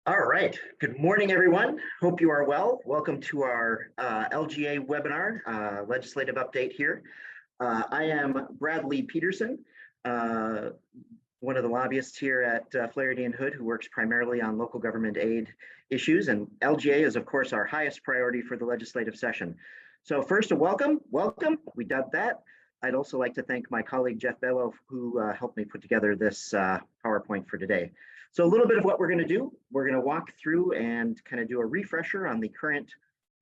All right. Good morning, everyone. Hope you are well. Welcome to our LGA webinar, legislative update here. I am Bradley Peterson, one of the lobbyists here at Flaherty and Hood, who works primarily on local government aid issues. And LGA is, of course, our highest priority for the legislative session. So first, a welcome. We did that. I'd also like to thank my colleague, Jeff Bello, who helped me put together this PowerPoint for today. So a little bit of what we're going to do, we're going to walk through and kind of do a refresher on the current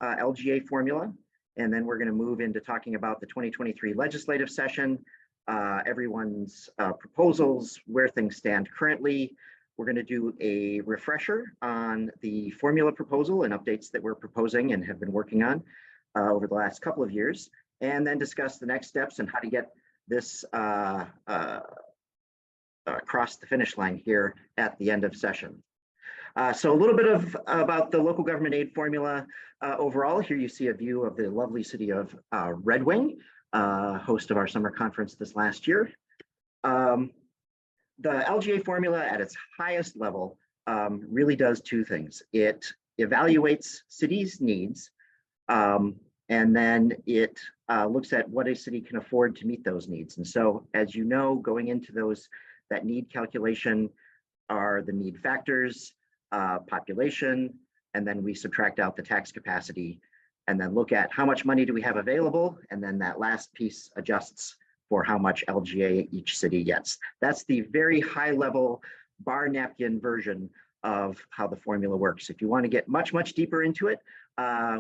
LGA formula. And then we're going to move into talking about the 2023 legislative session, everyone's proposals, where things stand currently. We're going to do a refresher on the formula proposal and updates that we're proposing and have been working on over the last couple of years, and then discuss the next steps and how to get this across the finish line here at the end of session. So a little bit about the local government aid formula overall. Here you see a view of the lovely city of Red Wing, host of our summer conference this last year. The LGA formula at its highest level really does two things. It evaluates cities' needs, and then it looks at what a city can afford to meet those needs. And so, as you know, going into that need calculation are the need factors, population, and then we subtract out the tax capacity and then look at how much money do we have available, and then that last piece adjusts for how much LGA each city gets. That's the very high level bar napkin version of how the formula works. If you want to get much deeper into it,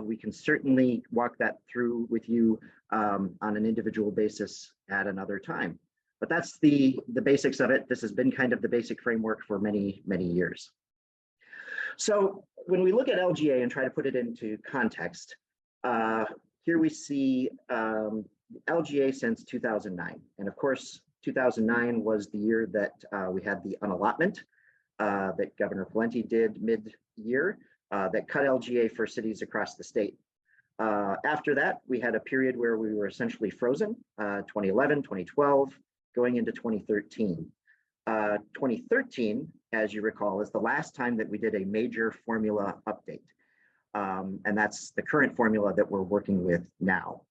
we can certainly walk that through with you on an individual basis at another time. But that's the basics of it. This has been kind of the basic framework for many years. So when we look at LGA and try to put it into context, here we see LGA since 2009. And of course, 2009 was the year that we had the unallotment that Governor Valenti did mid-year that cut LGA for cities across the state. After that, we had a period where we were essentially frozen, 2011, 2012, going into 2013. 2013, as you recall, is the last time that we did a major formula update. And that's the current formula that we're working with now.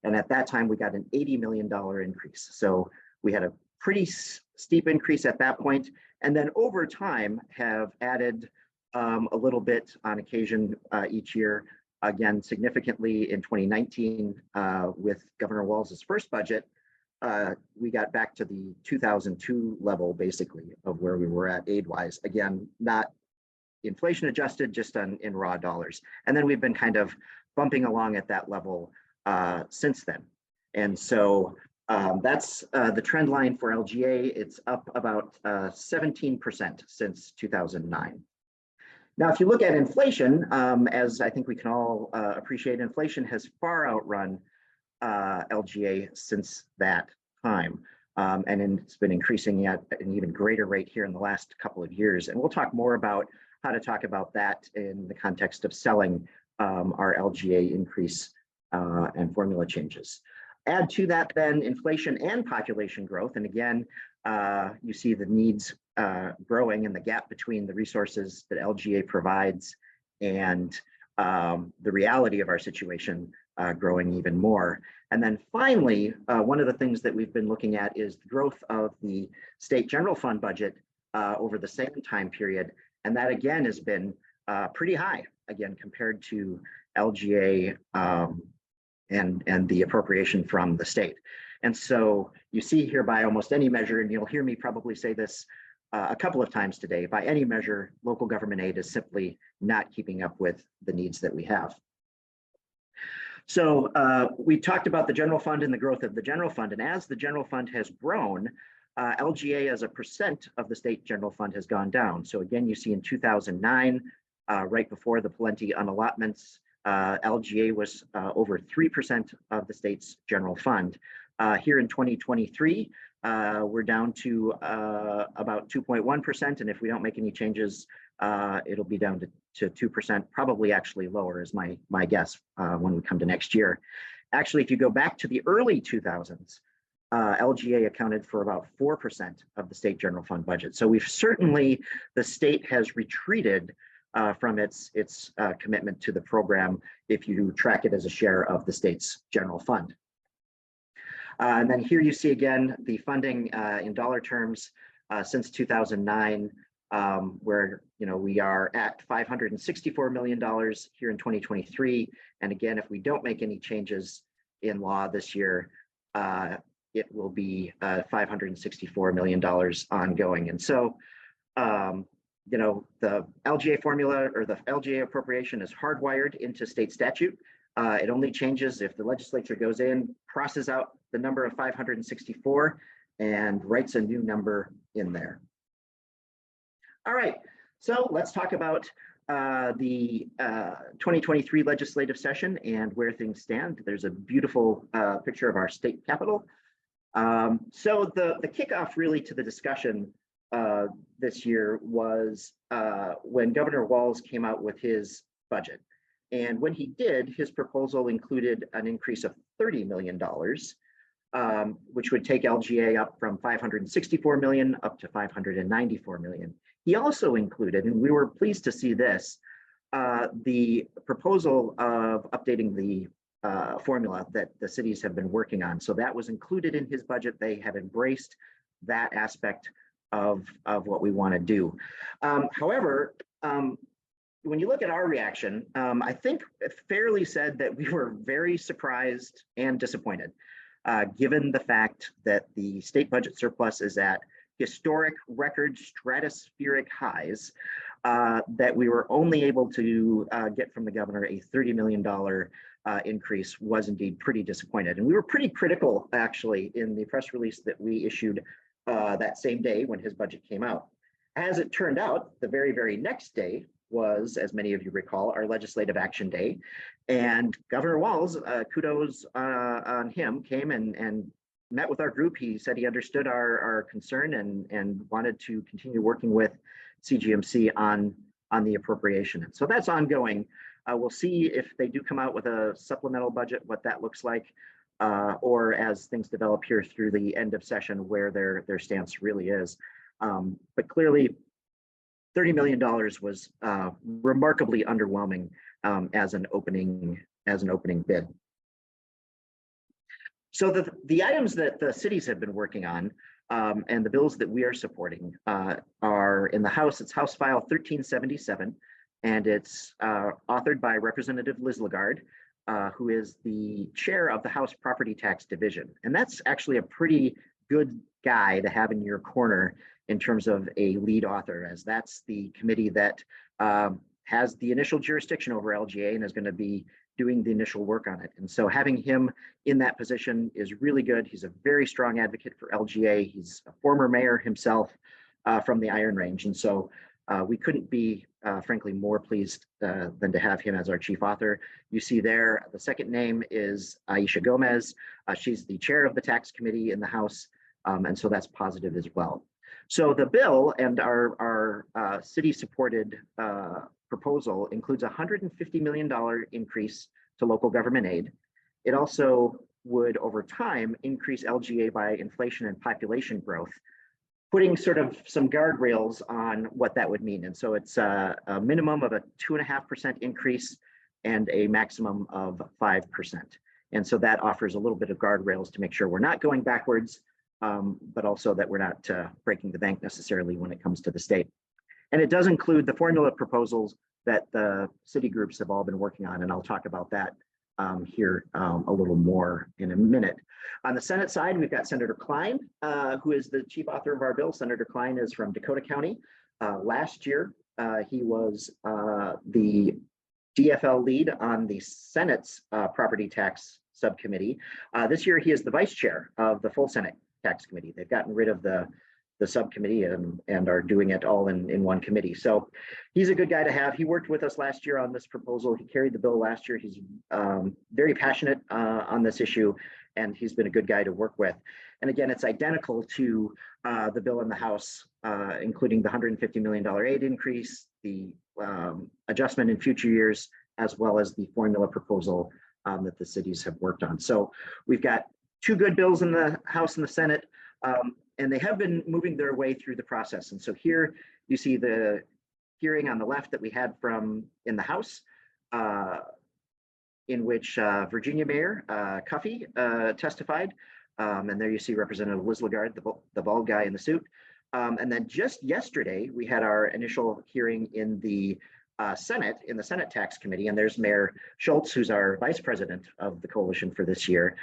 And at that time, we got an $80 million increase. So we had a pretty steep increase at that point. And then over time have added a little bit on occasion each year. Again, significantly in 2019 with Governor Walz's first budget, we got back to the 2002 level, basically, of where we were at aid-wise. Again, not inflation adjusted, just in raw dollars. And then we've been kind of bumping along at that level since then. And so that's the trend line for LGA. It's up about 17% since 2009. Now, if you look at inflation, as I think we can all appreciate, inflation has far outrun LGA since that time. And it's been increasing at an even greater rate here in the last couple of years. And we'll talk more about how to talk about that in the context of selling our LGA increase and formula changes. Add to that then inflation and population growth. And again, you see the needs growing and the gap between the resources that LGA provides and the reality of our situation growing even more. And then finally, one of the things that we've been looking at is the growth of the state general fund budget over the same time period. And that again has been pretty high, again, compared to LGA and the appropriation from the state. And so you see here by almost any measure, and you'll hear me probably say this a couple of times today, by any measure, local government aid is simply not keeping up with the needs that we have. So we talked about the general fund and the growth of the general fund. And as the general fund has grown, LGA as a percent of the state general fund has gone down. So again, you see in 2009, right before the Valenti unallotments, LGA was over 3% of the state's general fund. Here in 2023, we're down to about 2.1%. And if we don't make any changes, it'll be down to 2%, probably actually lower is my guess when we come to next year. Actually, if you go back to the early 2000s, LGA accounted for about 4% of the state general fund budget. So we've certainly, the state has retreated from its commitment to the program if you track it as a share of the state's general fund. And then here you see again the funding in dollar terms since 2009, where we are at $564 million here in 2023. And again, if we don't make any changes in law this year, it will be $564 million ongoing. And so, the LGA formula or the LGA appropriation is hardwired into state statute. It only changes if the legislature goes in, crosses out the number of 564 and writes a new number in there. All right, so let's talk about the 2023 legislative session and where things stand. There's a beautiful picture of our state capitol. So the kickoff really to the discussion this year was when Governor Walz came out with his budget. And when he did, his proposal included an increase of $30 million, which would take LGA up from $564 million up to $594 million. He also included, and we were pleased to see this, the proposal of updating the formula that the cities have been working on. So that was included in his budget. They have embraced that aspect of what we want to do. However, when you look at our reaction, I think it fairly said that we were very surprised and disappointed, given the fact that the state budget surplus is at historic record stratospheric highs, that we were only able to get from the governor a $30 million increase was indeed pretty disappointed. And we were pretty critical, actually, in the press release that we issued that same day when his budget came out. As it turned out, the very, very next day was, as many of you recall, our legislative action day. And Governor Walz, kudos on him, came and met with our group. He said he understood our concern and wanted to continue working with CGMC on the appropriation. And so that's ongoing. We'll see if they do come out with a supplemental budget, what that looks like, or as things develop here through the end of session, where their stance really is. But clearly, $30 million was remarkably underwhelming as an opening bid. So the items that the cities have been working on and the bills that we are supporting are in the House. It's House File 1377, and it's authored by Representative Liz Lagarde, who is the chair of the House Property Tax Division. And that's actually a pretty good guy to have in your corner in terms of a lead author, as that's the committee that has the initial jurisdiction over LGA and is going to be doing the initial work on it. And so having him in that position is really good. He's a very strong advocate for LGA. He's a former mayor himself from the Iron Range. And so we couldn't be, frankly, more pleased than to have him as our chief author. You see there, the second name is Aisha Gomez. She's the chair of the tax committee in the House. And so that's positive as well. So the bill and our city-supported proposal includes a $150 million increase to local government aid. It also would, over time, increase LGA by inflation and population growth, putting sort of some guardrails on what that would mean. And so it's a minimum of a 2.5% increase and a maximum of 5%. And so that offers a little bit of guardrails to make sure we're not going backwards, but also that we're not breaking the bank necessarily when it comes to the state. And it does include the formula proposals that the city groups have all been working on, and I'll talk about that here a little more in a minute. On the Senate side, we've got Senator Klein, who is the chief author of our bill. Senator Klein is from Dakota County. Last year, he was the DFL lead on the Senate's property tax subcommittee. This year, he is the vice chair of the full Senate tax committee. They've gotten rid of the subcommittee and are doing it all in one committee. So he's a good guy to have. He worked with us last year on this proposal. He carried the bill last year. He's very passionate on this issue, and he's been a good guy to work with. And again, it's identical to the bill in the House, including the $150 million aid increase, the adjustment in future years, as well as the formula proposal that the cities have worked on. So we've got two good bills in the House and the Senate, and they have been moving their way through the process. And so here you see the hearing on the left that we had from in the House, in which Virginia Mayor Cuffey testified. And there you see Representative Liz Lagarde, the bald guy in the suit. And then just yesterday, we had our initial hearing in the Senate, in the Senate Tax Committee. And there's Mayor Schultz, who's our vice president of the coalition for this year,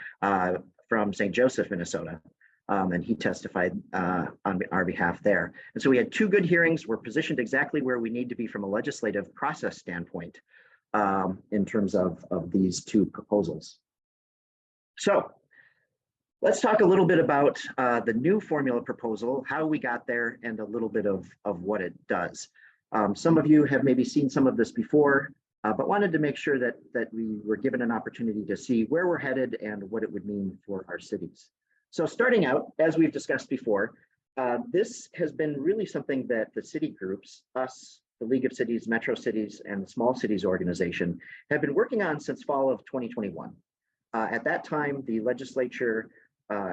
from St. Joseph, Minnesota. And he testified on our behalf there. And so we had two good hearings. We're positioned exactly where we need to be from a legislative process standpoint in terms of these two proposals. So let's talk a little bit about the new formula proposal, how we got there, and a little bit of what it does. Some of you have maybe seen some of this before, but wanted to make sure that we were given an opportunity to see where we're headed and what it would mean for our cities. So starting out, as we've discussed before, this has been really something that the city groups, us, the League of Cities, Metro Cities, and the Small Cities Organization have been working on since fall of 2021. At that time, the legislature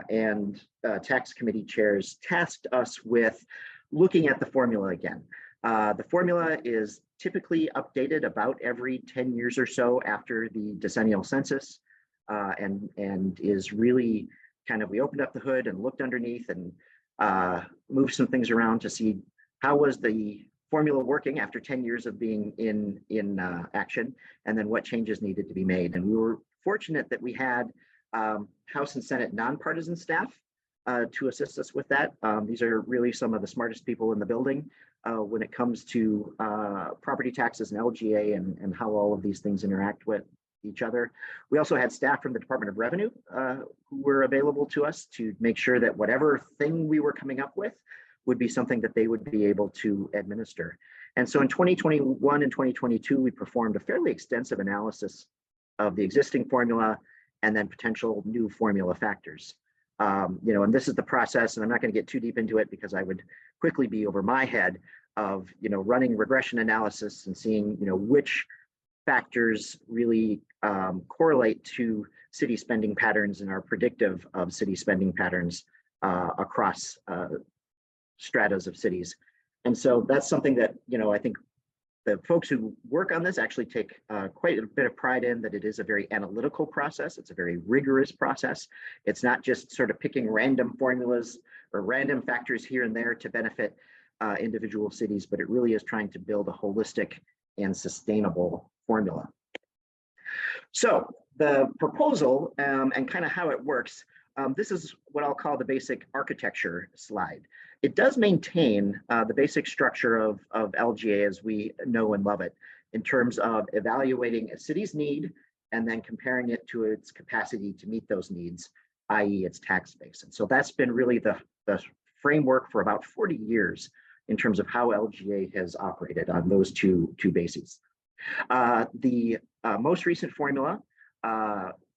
and tax committee chairs tasked us with looking at the formula again. The formula is typically updated about every 10 years or so after the decennial census, and is really kind of, we opened up the hood and looked underneath and moved some things around to see how was the formula working after 10 years of being in action, and then what changes needed to be made. And we were fortunate that we had House and Senate nonpartisan staff to assist us with that. These are really some of the smartest people in the building when it comes to property taxes and LGA and how all of these things interact with each other. We also had staff from the Department of Revenue who were available to us to make sure that whatever thing we were coming up with would be something that they would be able to administer. And so in 2021 and 2022, we performed a fairly extensive analysis of the existing formula and then potential new formula factors. And this is the process, and I'm not going to get too deep into it because I would quickly be over my head of, running regression analysis and seeing, which factors really correlate to city spending patterns and are predictive of city spending patterns across stratas of cities. And so that's something that, I think the folks who work on this actually take quite a bit of pride in, that it is a very analytical process. It's a very rigorous process. It's not just sort of picking random formulas or random factors here and there to benefit individual cities, but it really is trying to build a holistic and sustainable formula. So the proposal and kind of how it works, this is what I'll call the basic architecture slide. It does maintain the basic structure of LGA as we know and love it, in terms of evaluating a city's need and then comparing it to its capacity to meet those needs, i.e. its tax base. And so that's been really the framework for about 40 years in terms of how LGA has operated on those two bases. The most recent formula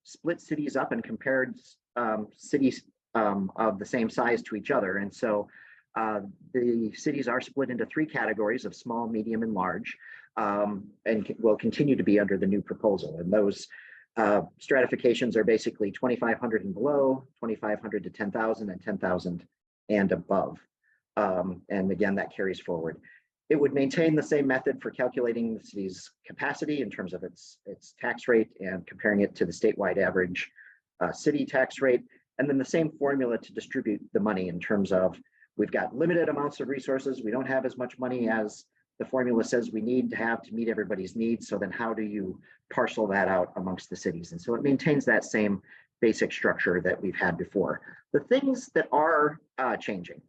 split cities up and compared cities of the same size to each other. And so the cities are split into three categories of small, medium, and large, and will continue to be under the new proposal. And those stratifications are basically 2,500 and below, 2,500 to 10,000, and 10,000 and above. And again, that carries forward. It would maintain the same method for calculating the city's capacity in terms of its tax rate and comparing it to the statewide average city tax rate, and then the same formula to distribute the money in terms of, we've got limited amounts of resources. We don't have as much money as the formula says we need to have to meet everybody's needs. So then how do you parcel that out amongst the cities? And so it maintains that same basic structure that we've had before. The things that are changing,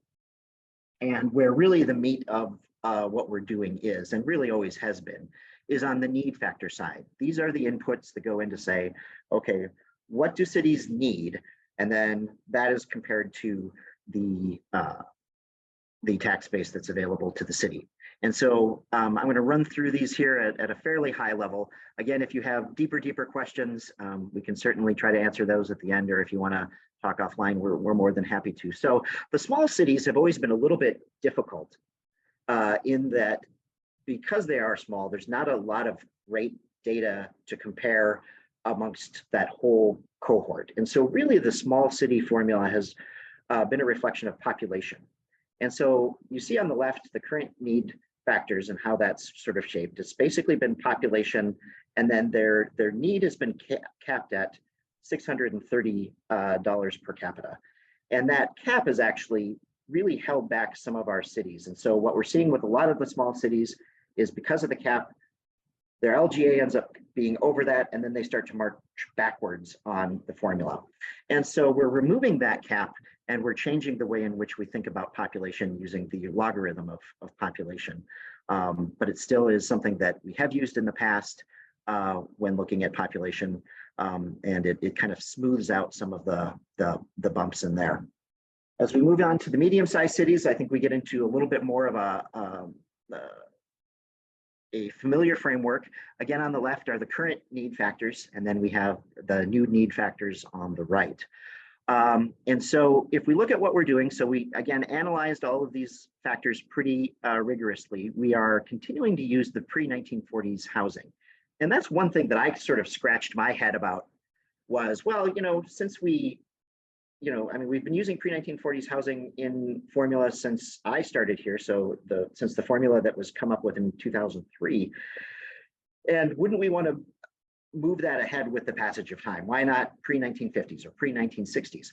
and where really the meat of what we're doing is, and really always has been, is on the need factor side. These are the inputs that go in to say, okay, what do cities need? And then that is compared to the tax base that's available to the city. And so I'm going to run through these here at a fairly high level. Again, if you have deeper questions, we can certainly try to answer those at the end, or if you want to talk offline, we're more than happy to. So the small cities have always been a little bit difficult in that, because they are small, there's not a lot of rate data to compare amongst that whole cohort. And so really the small city formula has been a reflection of population. And so you see on the left, the current need factors and how that's sort of shaped. It's basically been population, and then their need has been capped at $630 per capita. And that cap is actually really held back some of our cities. And so what we're seeing with a lot of the small cities is because of the cap, their LGA ends up being over that, and then they start to march backwards on the formula. And so we're removing that cap, and we're changing the way in which we think about population using the logarithm of population. But it still is something that we have used in the past when looking at population, and it kind of smooths out some of the bumps in there. As we move on to the medium-sized cities, I think we get into a little bit more of a familiar framework. Again, on the left are the current need factors, and then we have the new need factors on the right. And so if we look at what we're doing, so we, again, analyzed all of these factors pretty rigorously. We are continuing to use the pre-1940s housing. And that's one thing that I sort of scratched my head about was, well, since we, I mean, we've been using pre-1940s housing in formula since I started here. So since the formula that was come up with in 2003, and wouldn't we want to move that ahead with the passage of time? Why not pre-1950s or pre-1960s?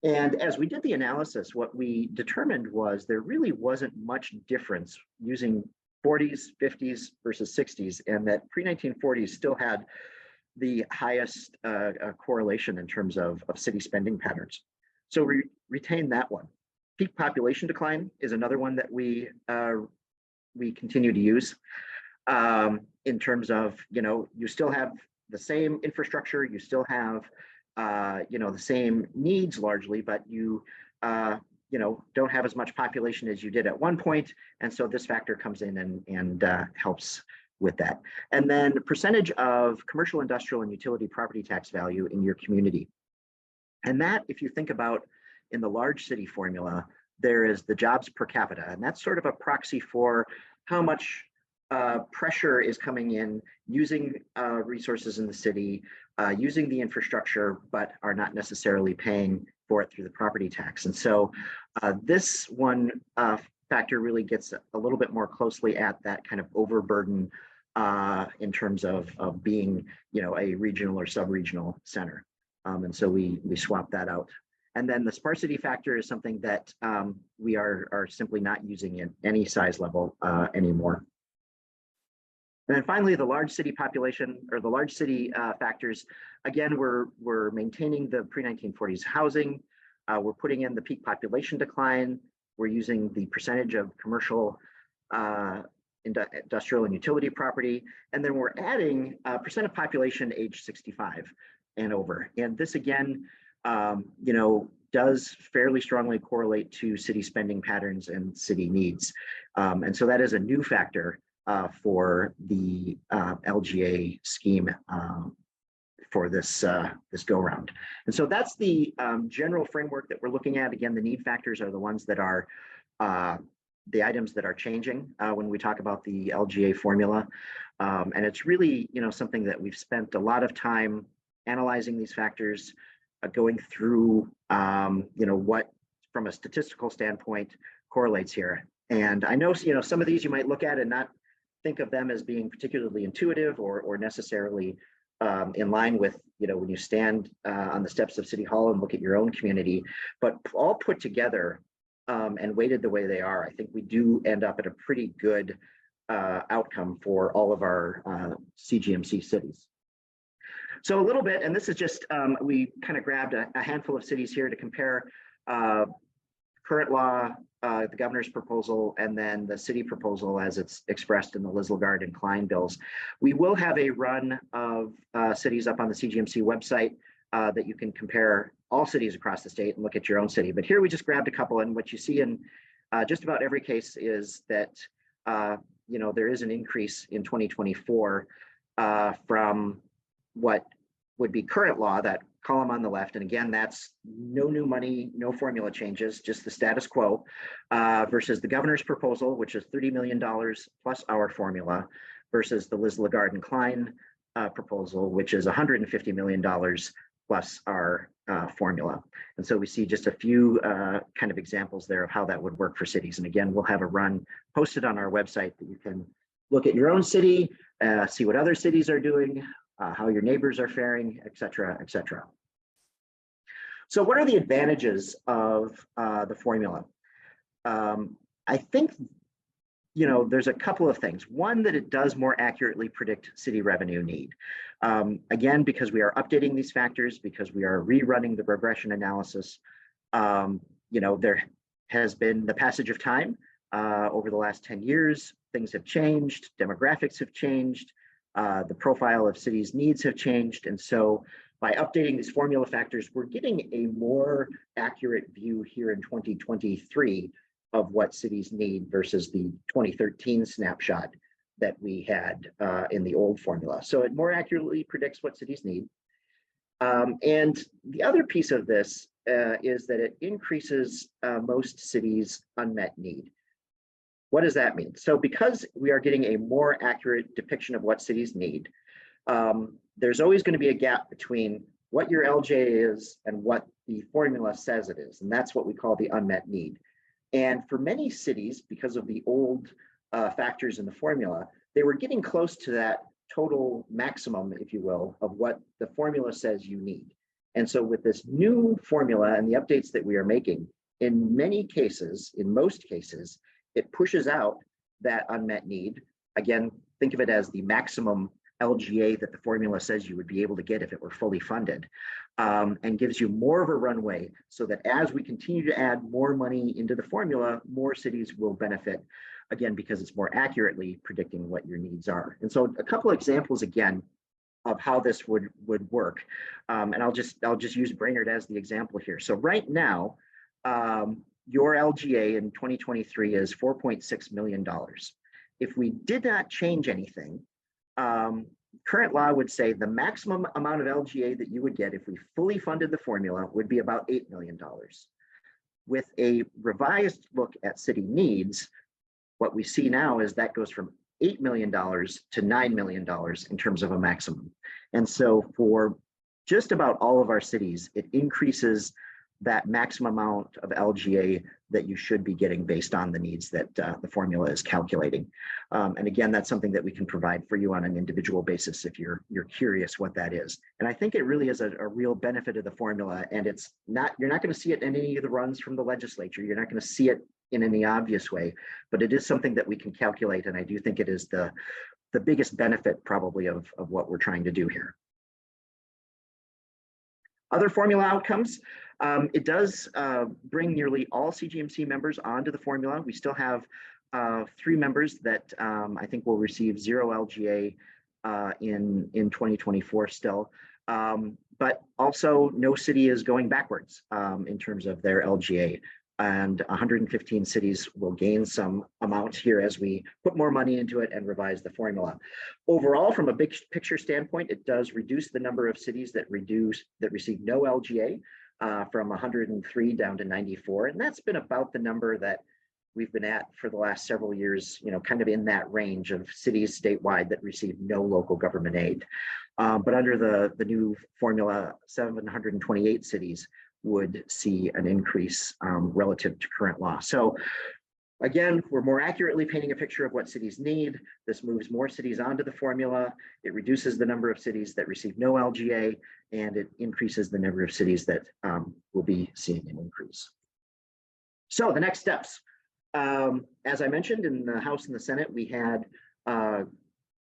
And as we did the analysis, what we determined was there really wasn't much difference using 40s, 50s versus 60s, and that pre-1940s still had the highest correlation in terms of city spending patterns. So we retain that one. Peak population decline is another one that we continue to use in terms of, you still have the same infrastructure, you still have, the same needs largely, but you don't have as much population as you did at one point. And so this factor comes in and helps with that. And then the percentage of commercial, industrial, and utility property tax value in your community. And that, if you think about in the large city formula, there is the jobs per capita, and that's sort of a proxy for how much pressure is coming in using resources in the city, using the infrastructure, but are not necessarily paying for it through the property tax. And so this one factor really gets a little bit more closely at that kind of overburden in terms of being, a regional or sub-regional center. And so we swap that out. And then the sparsity factor is something that we are simply not using in any size level anymore. And then finally, the large city population or the large city factors, again, we're maintaining the pre-1940s housing. We're putting in the peak population decline. We're using the percentage of commercial, industrial, and utility property. And then we're adding percent of population age 65 and over. And this, again, does fairly strongly correlate to city spending patterns and city needs. And so that is a new factor for the LGA scheme for this go round. And so that's the general framework that we're looking at. Again, the need factors are the ones that are the items that are changing when we talk about the LGA formula. And it's really, something that we've spent a lot of time analyzing these factors, going through, what from a statistical standpoint correlates here. And I know, some of these you might look at and not think of them as being particularly intuitive or necessarily in line with, when you stand on the steps of City Hall and look at your own community, but all put together and weighted the way they are, I think we do end up at a pretty good outcome for all of our CGMC cities. So a little bit, and this is just, we kind of grabbed a handful of cities here to compare current law, the governor's proposal, and then the city proposal as it's expressed in the Liz-Lagarde and Klein bills. We will have a run of cities up on the CGMC website that you can compare all cities across the state and look at your own city. But here we just grabbed a couple, and what you see in just about every case is that there is an increase in 2024 from what would be current law, that column on the left. And again, that's no new money, no formula changes, just the status quo, versus the governor's proposal, which is $30 million plus our formula, versus the Liz-Lagarde and Klein proposal, which is $150 million plus our formula. And so we see just a few kind of examples there of how that would work for cities. And again, we'll have a run posted on our website that you can look at your own city, see what other cities are doing, how your neighbors are faring, et cetera, et cetera. So what are the advantages of the formula? I think, you know, there's a couple of things. One, that it does more accurately predict city revenue need. Again, because we are updating these factors, because we are rerunning the regression analysis, you know, there has been the passage of time over the last 10 years. Things have changed, demographics have changed, the profile of cities' needs have changed. And so by updating these formula factors, we're getting a more accurate view here in 2023 of what cities need versus the 2013 snapshot that we had in the old formula. So it more accurately predicts what cities need. And the other piece of this is that it increases most cities' unmet need. What does that mean? So because we are getting a more accurate depiction of what cities need, there's always going to be a gap between what your LGA is and what the formula says it is. And that's what we call the unmet need. And for many cities, because of the old factors in the formula, they were getting close to that total maximum, if you will, of what the formula says you need. And so with this new formula and the updates that we are making, in many cases, in most cases, it pushes out that unmet need. Again, think of it as the maximum LGA that the formula says you would be able to get if it were fully funded, and gives you more of a runway so that as we continue to add more money into the formula, more cities will benefit, again, because it's more accurately predicting what your needs are. And so a couple examples again of how this would work. And I'll just use Brainerd as the example here. So right now, your LGA in 2023 is $4.6 million. If we did not change anything, current law would say the maximum amount of LGA that you would get if we fully funded the formula would be about $8 million. With a revised look at city needs, what we see now is that goes from $8 million to $9 million in terms of a maximum. And so for just about all of our cities, it increases that maximum amount of LGA that you should be getting based on the needs that the formula is calculating. And again, that's something that we can provide for you on an individual basis if you're curious what that is. And I think it really is a real benefit of the formula, and it's not, you're not going to see it in any of the runs from the legislature. You're not going to see it in any obvious way, but it is something that we can calculate, and I do think it is the biggest benefit probably of what we're trying to do here. Other formula outcomes, it does bring nearly all CGMC members onto the formula. We still have 3 members that I think will receive 0 LGA in 2024 still. But also no city is going backwards in terms of their LGA. And 115 cities will gain some amount here as we put more money into it and revise the formula. Overall, from a big picture standpoint, it does reduce the number of cities that receive no LGA from 103 down to 94. And that's been about the number that we've been at for the last several years, you know, kind of in that range of cities statewide that receive no local government aid. But under the new formula, 728 cities would see an increase relative to current law. So again, we're more accurately painting a picture of what cities need. This moves more cities onto the formula. It reduces the number of cities that receive no LGA, and it increases the number of cities that will be seeing an increase. So the next steps. As I mentioned, in the House and the Senate, we had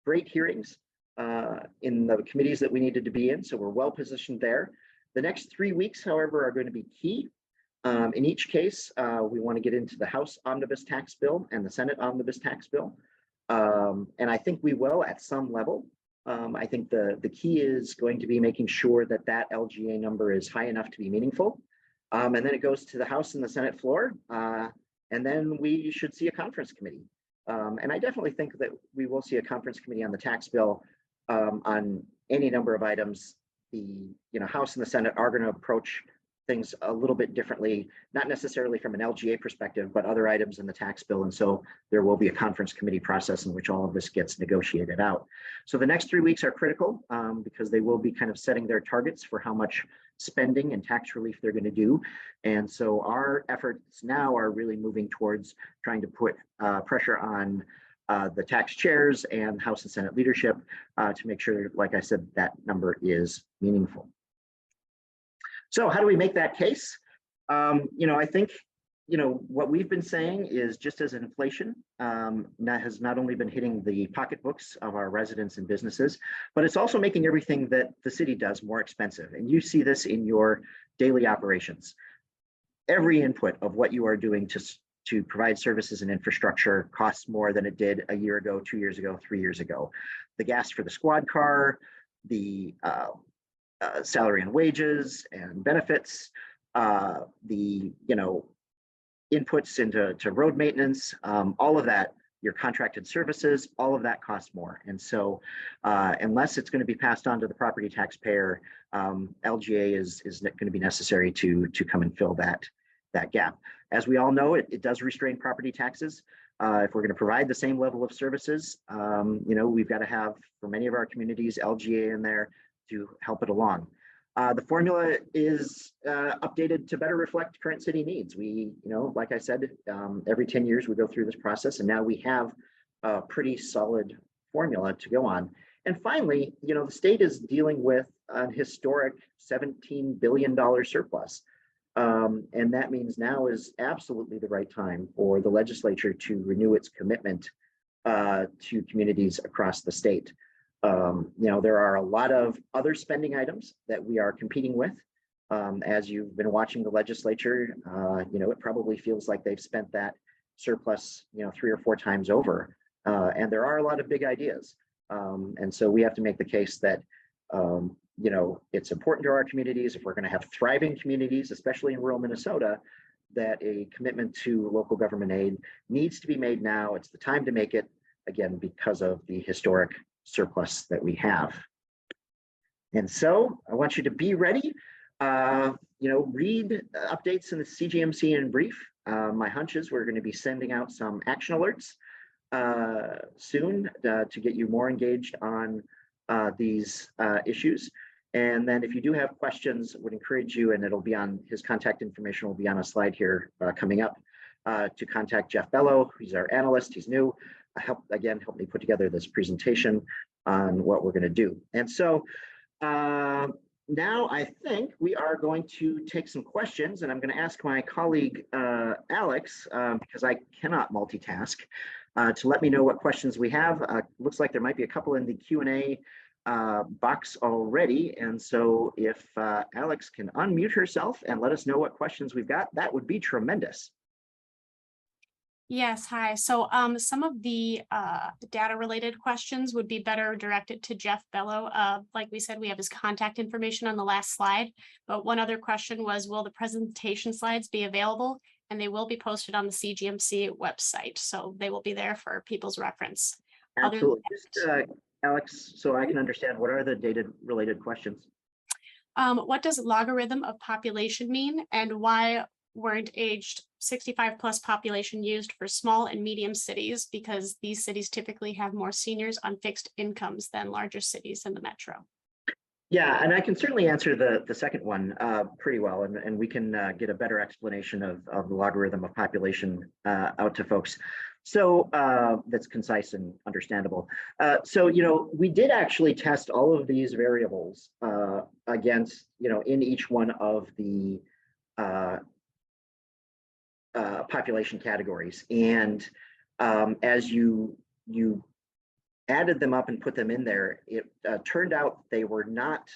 great hearings in the committees that we needed to be in, so we're well positioned there. The next 3 weeks, however, are going to be key. In each case, we want to get into the House Omnibus Tax Bill and the Senate Omnibus Tax Bill. And I think we will at some level. I think the key is going to be making sure that that LGA number is high enough to be meaningful. And then it goes to the House and the Senate floor. And then we should see a conference committee. And I definitely think that we will see a conference committee on the tax bill on any number of items. The House and the Senate are going to approach things a little bit differently, not necessarily from an LGA perspective, but other items in the tax bill. And so there will be a conference committee process in which all of this gets negotiated out. So the next 3 weeks are critical because they will be kind of setting their targets for how much spending and tax relief they're going to do. And so our efforts now are really moving towards trying to put pressure on the tax chairs and House and Senate leadership to make sure, like I said, that number is meaningful. So how do we make that case? I think, what we've been saying is just as inflation that has not only been hitting the pocketbooks of our residents and businesses, but it's also making everything that the city does more expensive. And you see this in your daily operations. Every input of what you are doing to provide services and infrastructure costs more than it did a year ago, 2 years ago, 3 years ago. The gas for the squad car, the salary and wages and benefits, the inputs into road maintenance, all of that, your contracted services, all of that costs more. And so unless it's going to be passed on to the property taxpayer, LGA is going to be necessary to come and fill that gap. As we all know, it does restrain property taxes. If we're going to provide the same level of services, we've got to have, for many of our communities, LGA in there to help it along. The formula is updated to better reflect current city needs. We, like I said, every 10 years we go through this process, and now we have a pretty solid formula to go on. And finally, the state is dealing with a historic $17 billion surplus. And that means now is absolutely the right time for the legislature to renew its commitment to communities across the state. There are a lot of other spending items that we are competing with. As you've been watching the legislature, it probably feels like they've spent that surplus, 3 or 4 times over. And there are a lot of big ideas. And so we have to make the case that, it's important to our communities, if we're going to have thriving communities, especially in rural Minnesota, that a commitment to local government aid needs to be made now. It's the time to make it, again, because of the historic surplus that we have. And so I want you to be ready, read updates in the CGMC in brief. My hunch is we're going to be sending out some action alerts soon to get you more engaged on these issues. And then if you do have questions, would encourage you, and it'll be on, his contact information will be on a slide here coming up, to contact Jeff Bello. He's our analyst, he's new. Help me put together this presentation on what we're going to do. And so now I think we are going to take some questions, and I'm going to ask my colleague Alex, because I cannot multitask, to let me know what questions we have. Looks like there might be a couple in the Q&A box already. And so if Alex can unmute herself and let us know what questions we've got, that would be tremendous. Yes, hi. So some of the data related questions would be better directed to Jeff Bello. Like we said, we have his contact information on the last slide. But one other question was, will the presentation slides be available? And they will be posted on the CGMC website. So they will be there for people's reference. Absolutely. Just, Alex, so I can understand, what are the data related questions? What does logarithm of population mean, and why weren't aged 65 plus population used for small and medium cities, because these cities typically have more seniors on fixed incomes than larger cities in the metro? Yeah, and I can certainly answer the second one pretty well, and we can get a better explanation of the logarithm of population out to folks. So that's concise and understandable. So, we did actually test all of these variables against, in each one of the population categories. And as you added them up and put them in there, it turned out they were not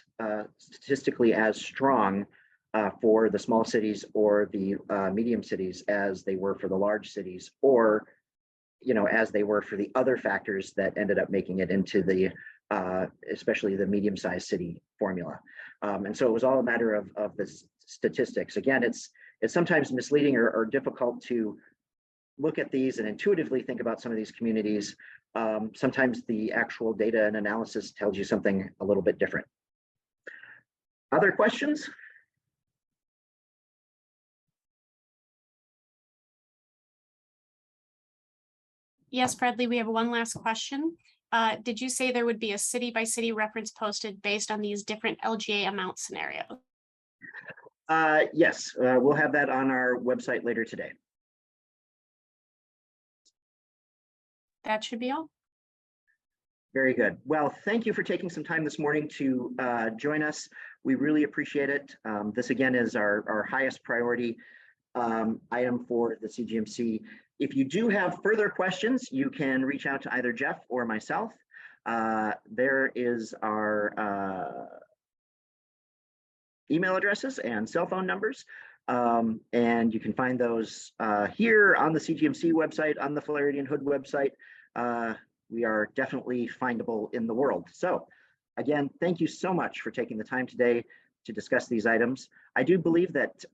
statistically as strong for the small cities or the medium cities as they were for the large cities, or as they were for the other factors that ended up making it into the especially the medium-sized city formula. And so it was all a matter of the statistics. Again, it's sometimes misleading or difficult to look at these and intuitively think about some of these communities. Sometimes the actual data and analysis tells you something a little bit different. Other questions? Yes, Bradley, we have one last question. Did you say there would be a city by city reference posted based on these different LGA amount scenarios? Yes, we'll have that on our website later today. That should be all. Very good. Well, thank you for taking some time this morning to join us. We really appreciate it. This again is our highest priority item for the CGMC. If you do have further questions, you can reach out to either Jeff or myself. There is our email addresses and cell phone numbers. And you can find those here on the CGMC website, on the Flaridian Hood website. We are definitely findable in the world. So again, thank you so much for taking the time today to discuss these items. I do believe that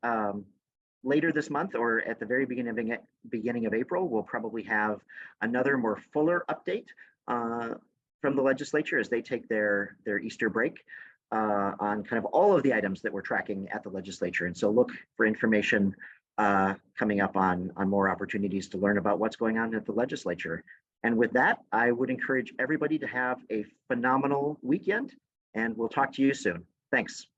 later this month or at the very beginning of April, we'll probably have another more fuller update from the legislature as they take their Easter break on kind of all of the items that we're tracking at the legislature. And so look for information coming up on more opportunities to learn about what's going on at the legislature. And with that, I would encourage everybody to have a phenomenal weekend, and we'll talk to you soon. Thanks.